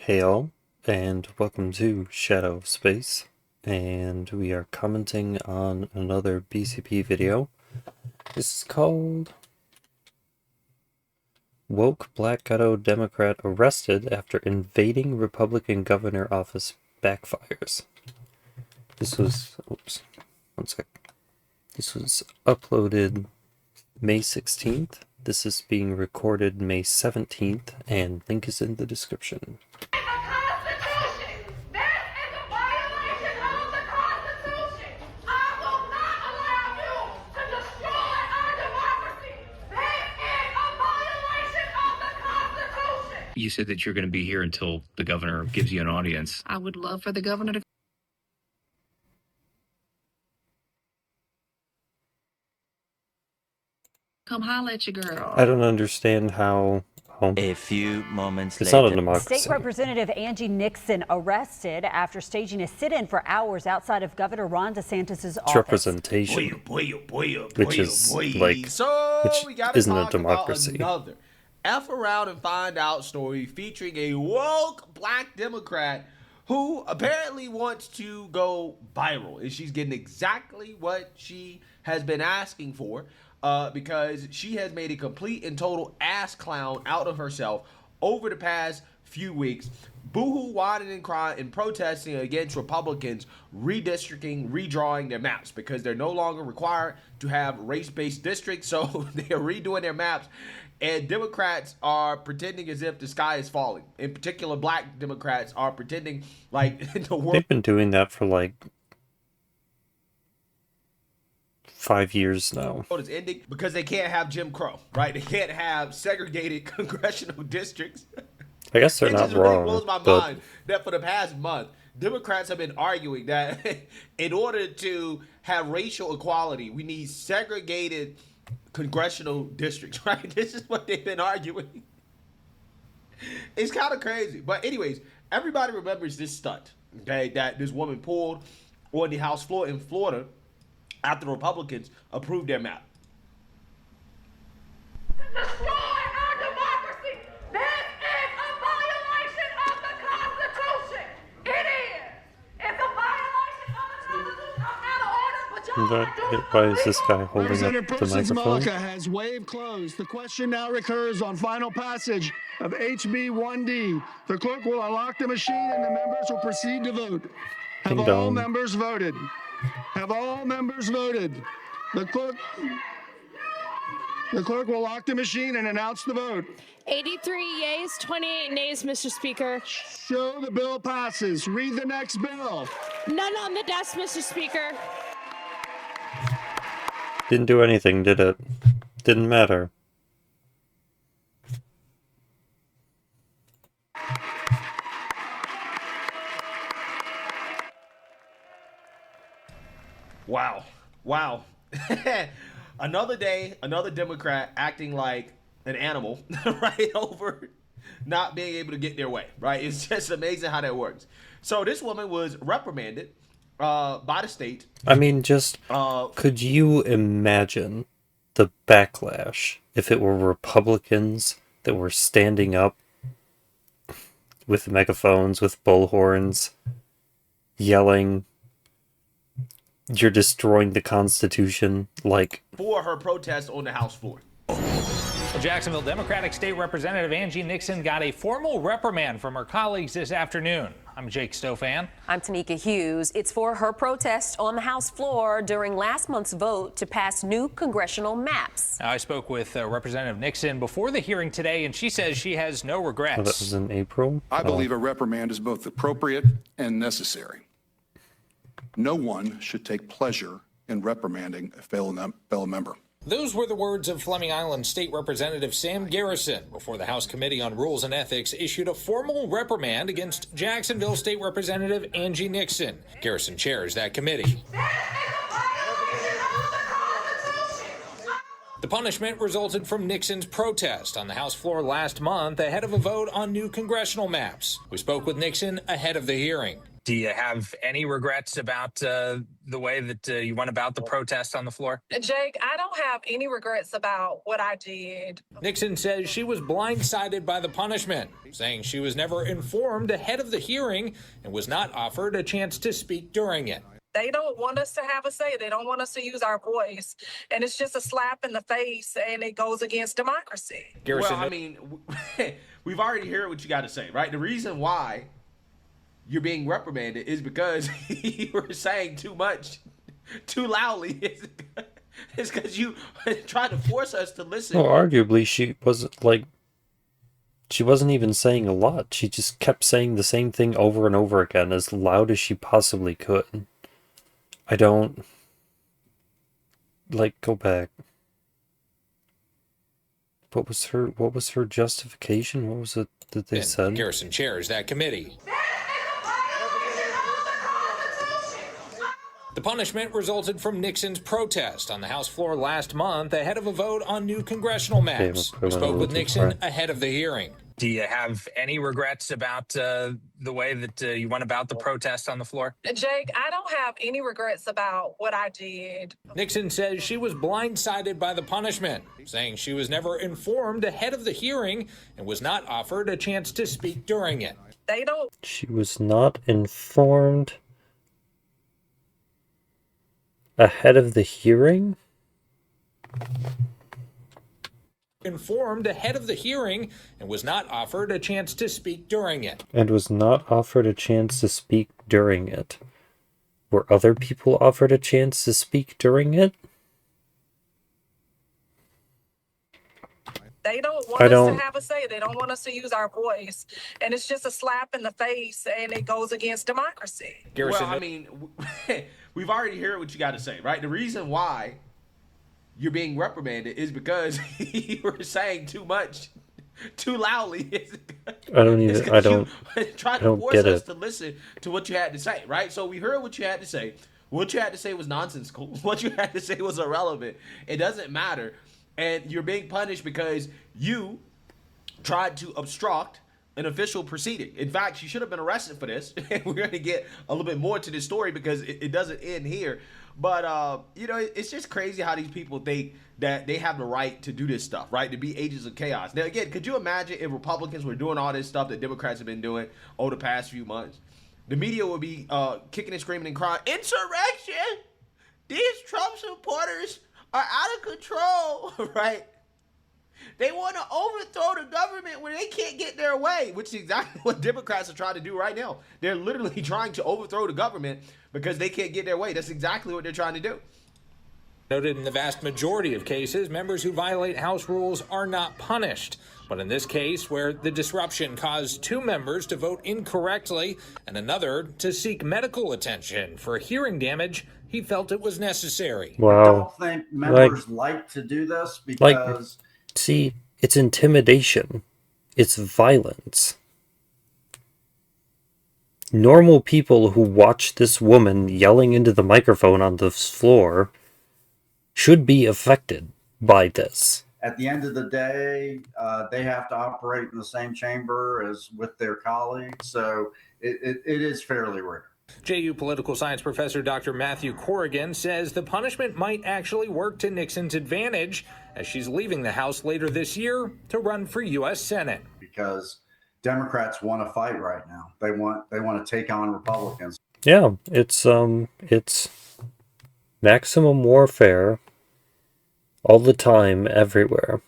Hey all, and welcome to Shadow of Space, and we are commenting on another BCP video. This is called Woke Black Ghetto Democrat Arrested After Invading Republican Governor Office Backfires. This was, one sec. This was uploaded May 16th. This is being recorded May 17th, and link is in the description. You said that you're going to be here until the governor gives you an audience. I would love for the governor to come holler at your girl. I don't understand how... A few moments it's later. not a democracy. State Representative Angie Nixon arrested after staging a sit-in for hours outside of Governor Ron DeSantis' office. Representation, which isn't a democracy. Another F around and find out story featuring a woke black Democrat who apparently wants to go viral, and she's getting exactly what she has been asking for. Because she has made a complete and total ass clown out of herself over the past few weeks, boohoo, whining and crying and protesting against Republicans redistricting, redrawing their maps because they're no longer required to have race-based districts, so they're redoing their maps, and Democrats are pretending as if the sky is falling. In particular, black Democrats are pretending like the world... They've been doing that for like 5 years now. It's ending because they can't have Jim Crow, right? They can't have segregated congressional districts. I guess they're not wrong. It really blows my mind that for the past month, Democrats have been arguing that in order to have racial equality, we need segregated congressional districts, right? This is what they've been arguing. It's kind of crazy. But anyways, everybody remembers this stunt, okay, that this woman pulled on the House floor in Florida after the Republicans approved their map. Destroy our democracy! This is a violation of the Constitution! It is! It's a violation of the Constitution! I'm out of order, but y'all Why is this guy holding up the microphone? Malika has waved closed. The question now recurs on final passage of HB 1D. The clerk will unlock the machine and the members will proceed to vote. Have all members voted? Have all members voted? The clerk will lock the machine and announce the vote. 83 yeas, 28 nays, Mr. Speaker. Show the bill passes. Read the next bill. None on the desk, Mr. Speaker. Didn't do anything, did it? Didn't matter. Wow. Another day, another Democrat acting like an animal, right, over not being able to get their way, right? It's just amazing how that works. So this woman was reprimanded by the state. I mean, just, could you imagine the backlash if it were Republicans that were standing up with megaphones, with bullhorns, yelling, "You're destroying the Constitution," like... for her protest on the House floor. Jacksonville Democratic State Representative Angie Nixon got a formal reprimand from her colleagues this afternoon. I'm Jake Stofan. I'm Tanika Hughes. It's for her protest on the House floor during last month's vote to pass new congressional maps. Now, I spoke with Representative Nixon before the hearing today, and she says she has no regrets. Oh, that was in April? I believe a reprimand is both appropriate and necessary. No one should take pleasure in reprimanding a fellow member. Those were the words of Fleming Island State Representative Sam Garrison before the House Committee on Rules and Ethics issued a formal reprimand against Jacksonville State Representative Angie Nixon. Garrison chairs that committee. The punishment resulted from Nixon's protest on the House floor last month ahead of a vote on new congressional maps. We spoke with Nixon ahead of the hearing. Do you have any regrets about the way that you went about the protest on the floor? Jake, I don't have any regrets about what I did. Nixon says she was blindsided by the punishment, saying she was never informed ahead of the hearing and was not offered a chance to speak during it. They don't want us to have a say. They don't want us to use our voice. And it's just a slap in the face, and it goes against democracy. Garrison, well, I mean, we've already heard what you got to say, right? The reason why you're being reprimanded is because you were saying too much, too loudly. It's because you tried to force us to listen. Well, arguably, she wasn't even saying a lot. She just kept saying the same thing over and over again, as loud as she possibly could. I don't... go back. What was her justification? What was it that they said? Garrison chairs that committee. The punishment resulted from Nixon's protest on the House floor last month ahead of a vote on new congressional maps. We spoke with Nixon ahead of the hearing. Do you have any regrets about the way that you went about the protest on the floor? Jake, I don't have any regrets about what I did. Nixon says she was blindsided by the punishment, saying she was never informed ahead of the hearing and was not offered a chance to speak during it. She was not informed ahead of the hearing? Informed ahead of the hearing and was not offered a chance to speak during it. And was not offered a chance to speak during it. Were other people offered a chance to speak during it? They don't want us to have a say. They don't want us to use our voice. And it's just a slap in the face, and it goes against democracy. Well, I mean, we've already heard what you got to say, right? The reason why you're being reprimanded is because you were saying too much, too loudly. I don't trying to force us to listen to what you had to say, right? So we heard what you had to say. What you had to say was nonsensical. What you had to say was irrelevant. It doesn't matter. And you're being punished because you tried to obstruct an official proceeding. In fact, she should have been arrested for this. And we're going to get a little bit more to this story because it doesn't end here. But, it's just crazy how these people think that they have the right to do this stuff, right? To be agents of chaos. Now, again, could you imagine if Republicans were doing all this stuff that Democrats have been doing over the past few months? The media would be kicking and screaming and crying, insurrection! These Trump supporters are out of control, right? They want to overthrow the government when they can't get their way, which is exactly what Democrats are trying to do right now. They're literally trying to overthrow the government because they can't get their way. That's exactly what they're trying to do. Noted in the vast majority of cases, members who violate House rules are not punished. But in this case, where the disruption caused 2 members to vote incorrectly and another to seek medical attention for hearing damage, he felt it was necessary. Wow. I don't think members like to do this because... see, it's intimidation. It's violence. Normal people who watch this woman yelling into the microphone on the floor should be affected by this. At the end of the day, they have to operate in the same chamber as with their colleagues, so it is fairly rare. JU political science professor Dr. Matthew Corrigan says the punishment might actually work to Nixon's advantage as she's leaving the House later this year to run for U.S. Senate. Because Democrats want to fight right now. They want to take on Republicans. Yeah, it's maximum warfare all the time, everywhere.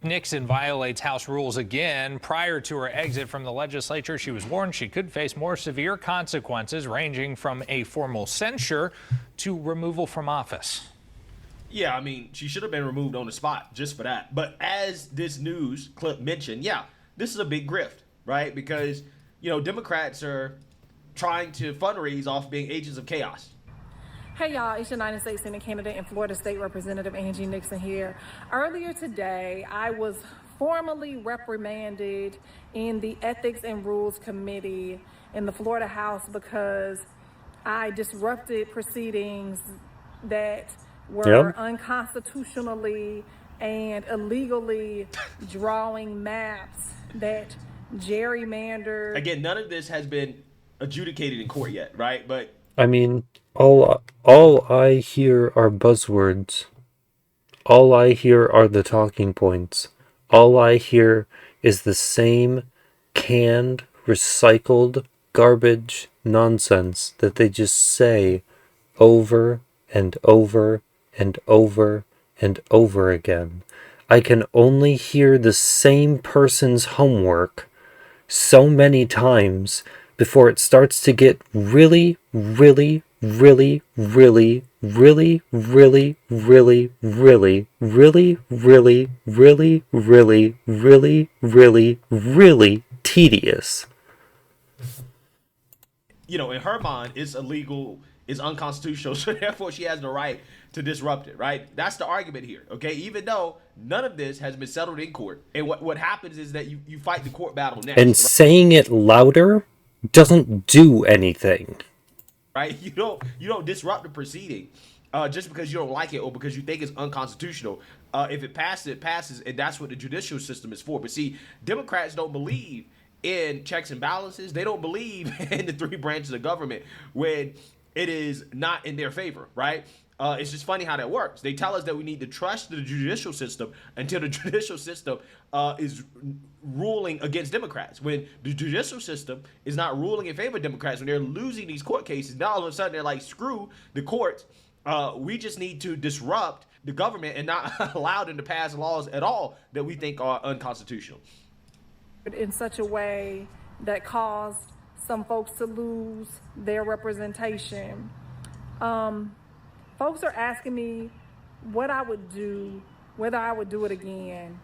Nixon violates House rules again. Prior to her exit from the legislature, she was warned she could face more severe consequences, ranging from a formal censure to removal from office. Yeah, I mean, she should have been removed on the spot just for that. But as this news clip mentioned, yeah, this is a big grift, right? Because, Democrats are trying to fundraise off being agents of chaos. Hey y'all, it's United States Senate candidate and Florida State Representative Angie Nixon here. Earlier today, I was formally reprimanded in the Ethics and Rules Committee in the Florida House because I disrupted proceedings that were unconstitutionally and illegally drawing maps that gerrymandered. Again, none of this has been adjudicated in court yet, right? But I mean, all I hear are buzzwords. All I hear are the talking points. All I hear is the same canned, recycled garbage nonsense that they just say over and over and over and over again. I can only hear the same person's homework so many times before it starts to get really, really, really, really, really, really, really, really, really, really, really, really, really, really, really tedious. You know, in her mind, it's illegal, it's unconstitutional, so therefore she has the right to disrupt it, right? That's the argument here, okay? Even though none of this has been settled in court. And what happens is that you fight the court battle next. And saying it louder doesn't do anything. Right? You don't disrupt the proceeding just because you don't like it or because you think it's unconstitutional. If it passes, it passes, and that's what the judicial system is for. But see, Democrats don't believe in checks and balances. They don't believe in the three branches of government when it is not in their favor, right? It's just funny how that works. They tell us that we need to trust the judicial system until the judicial system is ruling against Democrats. When the judicial system is not ruling in favor of Democrats, when they're losing these court cases, now all of a sudden they're like, screw the courts. We just need to disrupt the government and not allow them to pass laws at all that we think are unconstitutional. In such a way that caused some folks to lose their representation. Folks are asking me what I would do, whether I would do it again.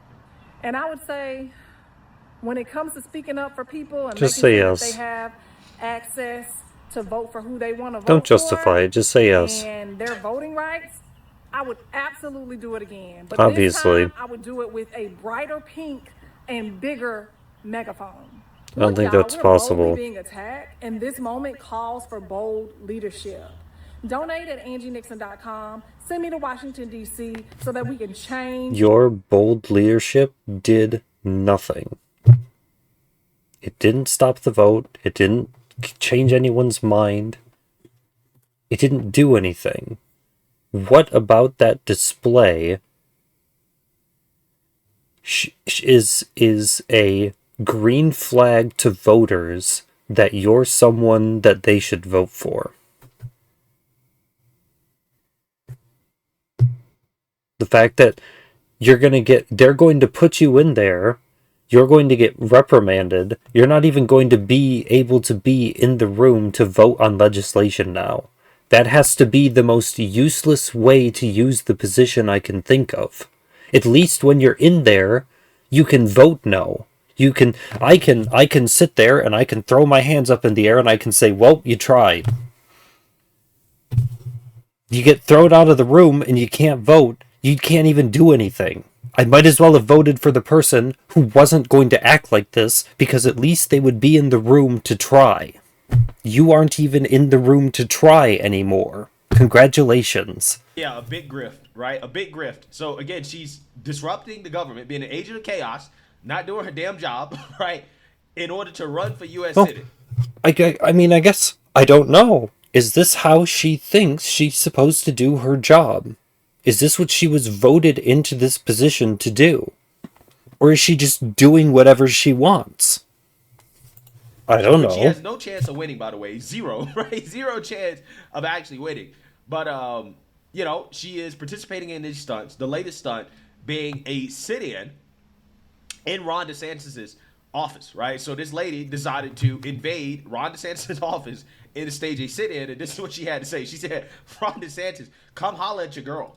And I would say, when it comes to speaking up for people and just making say sure yes. that they have access to vote for who they want to vote Don't justify it, just say yes. And their voting rights, I would absolutely do it again. But obviously, this time, I would do it with a brighter pink and bigger megaphone. I don't think that's possible. Being attacked, and this moment calls for bold leadership. Donate at angienixon.com. Send me to Washington, D.C. so that we can change. Your bold leadership did nothing. It didn't stop the vote. It didn't change anyone's mind. It didn't do anything. What about that display is a green flag to voters that you're someone that they should vote for? The fact that they're going to put you in there, you're going to get reprimanded, you're not even going to be able to be in the room to vote on legislation now. That has to be the most useless way to use the position I can think of. At least when you're in there, you can vote no. I can sit there and I can throw my hands up in the air and I can say, well, you tried. You get thrown out of the room and you can't vote. You can't even do anything. I might as well have voted for the person who wasn't going to act like this, because at least they would be in the room to try. You aren't even in the room to try anymore. Congratulations. Yeah, a big grift, right? A big grift. So again, she's disrupting the government, being an agent of chaos, not doing her damn job, right? In order to run for U.S. Senate. I mean, I guess, I don't know. Is this how she thinks she's supposed to do her job? Is this what she was voted into this position to do? Or is she just doing whatever she wants? I don't know. She has no chance of winning, by the way. Zero, right? Zero chance of actually winning. But, you know, she is participating in these stunts. The latest stunt being a sit-in in Ron DeSantis' office, right? So this lady decided to invade Ron DeSantis' office and to stage a sit-in, and this is what she had to say. She said, Ron DeSantis, come holla at your girl.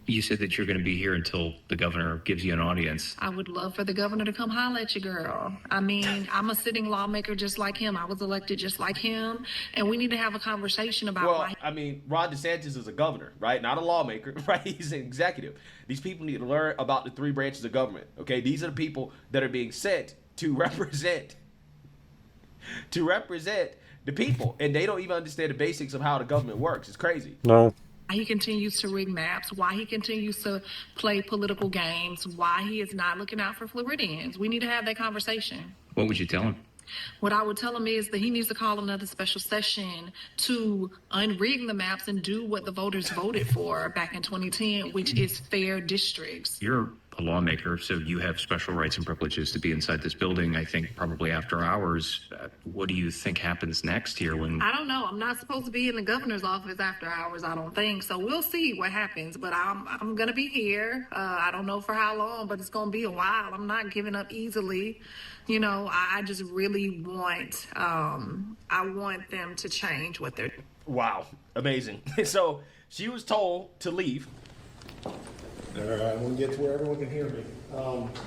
You said that you're going to be here until the governor gives you an audience. I would love for the governor to come holler at your girl. I mean, I'm a sitting lawmaker just like him. I was elected just like him. And we need to have a conversation about why. I mean, Ron DeSantis is a governor, right? Not a lawmaker, right? He's an executive. These people need to learn about the three branches of government, okay? These are the people that are being sent to represent the people. And they don't even understand the basics of how the government works. It's crazy. No. he continues to rig maps, why he continues to play political games, why he is not looking out for Floridians. We need to have that conversation. What would you tell him? What I would tell him is that he needs to call another special session to unrig the maps and do what the voters voted for back in 2010, which is fair districts. You're a lawmaker, so you have special rights and privileges to be inside this building, I think probably after hours. What do you think happens next here when... I don't know. I'm not supposed to be in the governor's office after hours, I don't think. So we'll see what happens. But I'm going to be here. I don't know for how long, but it's going to be a while. I'm not giving up easily. You know, I just really want, I want them to change what they're doing. Wow. Amazing. So she was told to leave. All right, I want to get to where everyone can hear me.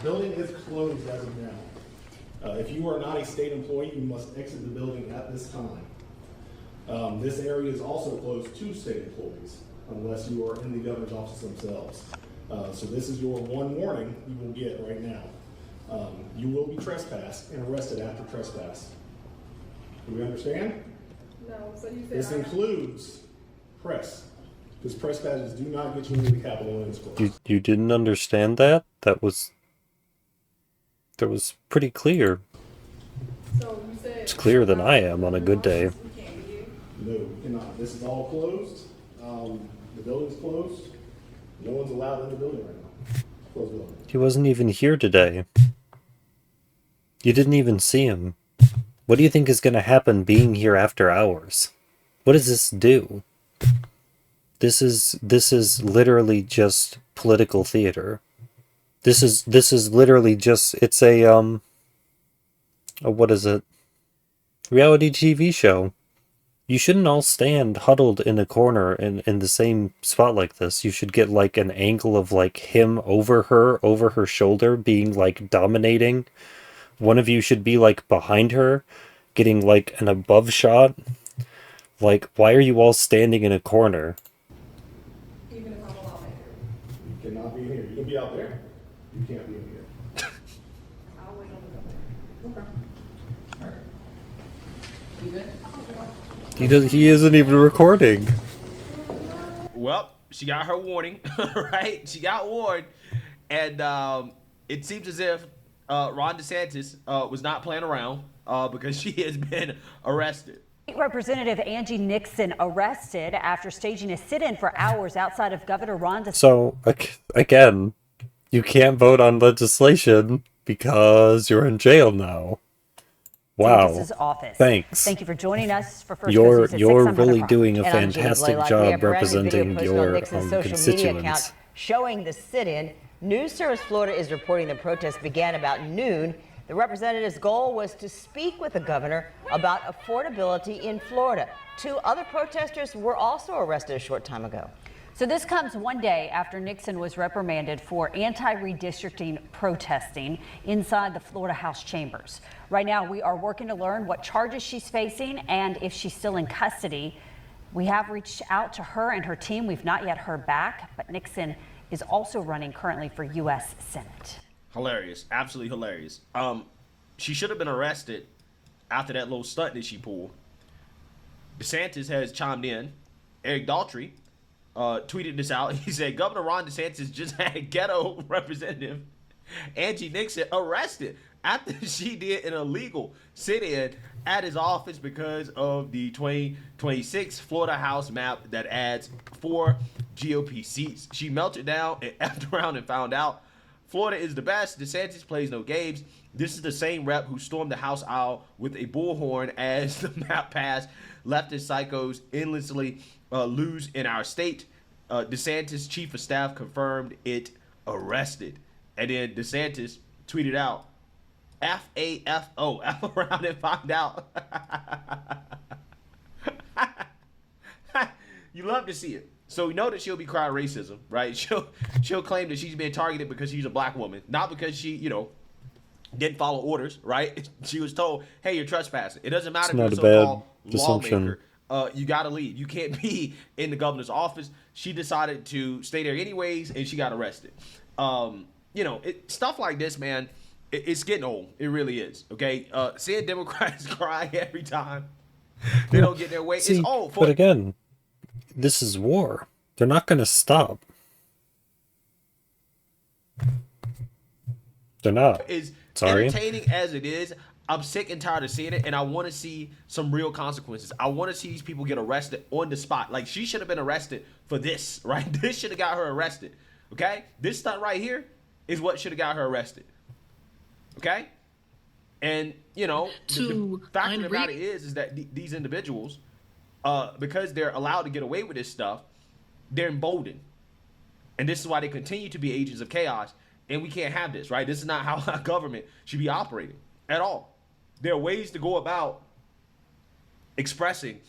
Building is closed as of now. If you are not a state employee, you must exit the building at this time. This area is also closed to state employees, unless you are in the governor's office themselves. So this is your one warning you will get right now. You will be trespassed and arrested after trespass. Do we understand? No, so you said This includes press. Because press badges do not get you into the Capitol Women's Club. You didn't understand that? That was pretty clear. So you said It's clearer than I am on a good day. No, you cannot. This is all closed. The building's closed. No one's allowed in the building right now. Closed building. He wasn't even here today. You didn't even see him. What do you think is going to happen being here after hours? What does this do? This is literally just political theater. This is literally just, it's a what is it? Reality TV show. You shouldn't all stand huddled in a corner in the same spot like this. You should get like an angle of like him over her shoulder, being like dominating. One of you should be like behind her, getting like an above shot. Like, why are you all standing in a corner? even if I'm a lawmaker. You cannot be in here. You can be out there. You can't be in here. I'll wait on the governor. Okay. All right. You good? He isn't even recording. Well, she got her warning, right? She got warned, and it seems as if Ron DeSantis was not playing around because she has been arrested. State Representative Angie Nixon arrested after staging a sit-in for hours outside of Governor Ron DeSantis. So, again, you can't vote on legislation because you're in jail now. Wow. Office. Thanks. Thank you for joining us for First You're Coast News at 6. I'm really Heather doing a Crum. And I'm Jeannie fantastic Blaylock. We job have a brand new video representing posted on your Nixon's social media account constituents. Showing the sit-in. News Service Florida is reporting the protest began about noon. The representative's goal was to speak with the governor about affordability in Florida. 2 other protesters were also arrested a short time ago. So this comes one day after Nixon was reprimanded for anti-redistricting protesting inside the Florida House chambers. Right now, we are working to learn what charges she's facing and if she's still in custody. We have reached out to her and her team. We've not yet heard back, but Nixon is also running currently for U.S. Senate. Hilarious. Absolutely hilarious. She should have been arrested after that little stunt that she pulled. DeSantis has chimed in. Eric Daltrey tweeted this out. He said, Governor Ron DeSantis just had Ghetto Representative Angie Nixon arrested after she did an illegal sit-in at his office because of the 2026 Florida House map that adds 4 GOP seats. She melted down and effed around and found out Florida is the best. DeSantis plays no games. This is the same rep who stormed the House aisle with a bullhorn as the map passed. Leftist psychos endlessly lose in our state. DeSantis chief of staff confirmed it arrested. And then DeSantis tweeted out, F-A-F-O, F around and find out. You love to see it. So we know that she'll be crying racism, right? She'll claim that she's being targeted because she's a black woman, not because she, didn't follow orders, right? She was told, hey, you're trespassing. It doesn't matter if you're a so-called lawmaker. You got to leave. You can't be in the governor's office. She decided to stay there anyways, and she got arrested. Stuff like this, man, it's getting old. It really is, okay? Seeing Democrats cry every time they don't get their way, See, it's old. But again, this is war. They're not going to stop. They're not. Is Sorry. entertaining as it is, I'm sick and tired of seeing it, and I want to see some real consequences. I want to see these people get arrested on the spot. Like, she should have been arrested for this, right? This should have got her arrested, okay? This stunt right here is what should have got her arrested, okay? And, you know, the fact of the matter is that these individuals, because they're allowed to get away with this stuff, they're emboldened. And this is why they continue to be agents of chaos. And we can't have this, right? This is not how our government should be operating at all. There are ways to go about expressing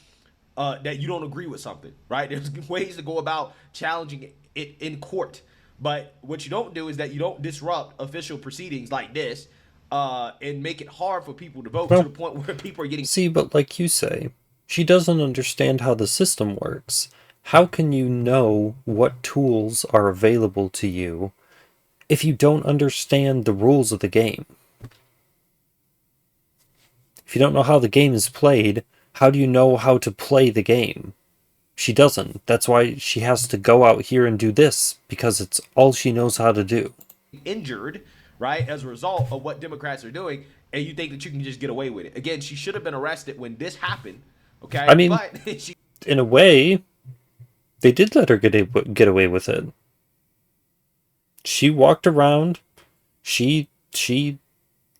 that you don't agree with something, right? There's ways to go about challenging it in court. But what you don't do is that you don't disrupt official proceedings like this and make it hard for people to vote to the point where people are getting... See, but like you say, she doesn't understand how the system works. How can you know what tools are available to you if you don't understand the rules of the game? If you don't know how the game is played, how do you know how to play the game? She doesn't. That's why she has to go out here and do this, because it's all she knows how to do. Injured, right, as a result of what Democrats are doing, and you think that you can just get away with it. Again, she should have been arrested when this happened, okay? I mean, but in a way, they did let her get away with it. She walked around, she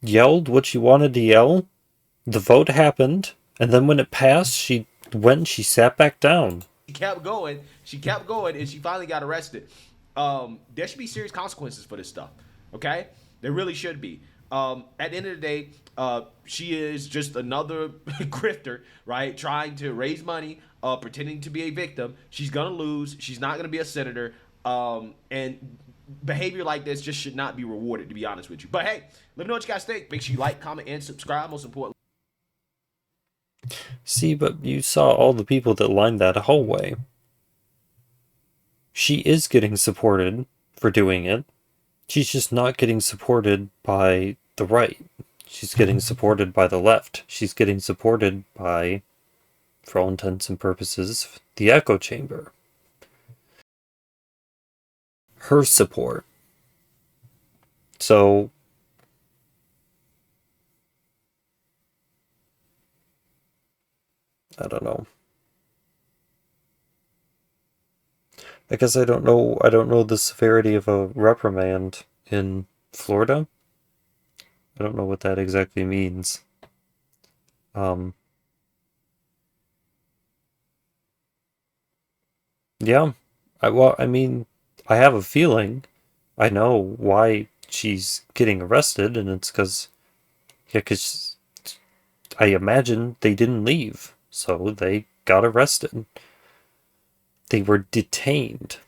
yelled what she wanted to yell, the vote happened, and then when it passed, she sat back down. She kept going, and she finally got arrested. There should be serious consequences for this stuff, okay? There really should be. At the end of the day, she is just another grifter, right? Trying to raise money, pretending to be a victim. She's gonna lose. She's not gonna be a senator. And behavior like this just should not be rewarded, to be honest with you. But hey, let me know what you guys think. Make sure you like, comment, and subscribe. Most important. See, but you saw all the people that lined that hallway. She is getting supported for doing it. She's just not getting supported by the right. She's getting supported by the left. She's getting supported by, for all intents and purposes, the echo chamber. Her support. So, I don't know. I guess I don't know the severity of a reprimand in Florida. I don't know what that exactly means. Yeah. I mean, I have a feeling. I know why she's getting arrested, and it's because I imagine they didn't leave, so they got arrested. They were detained.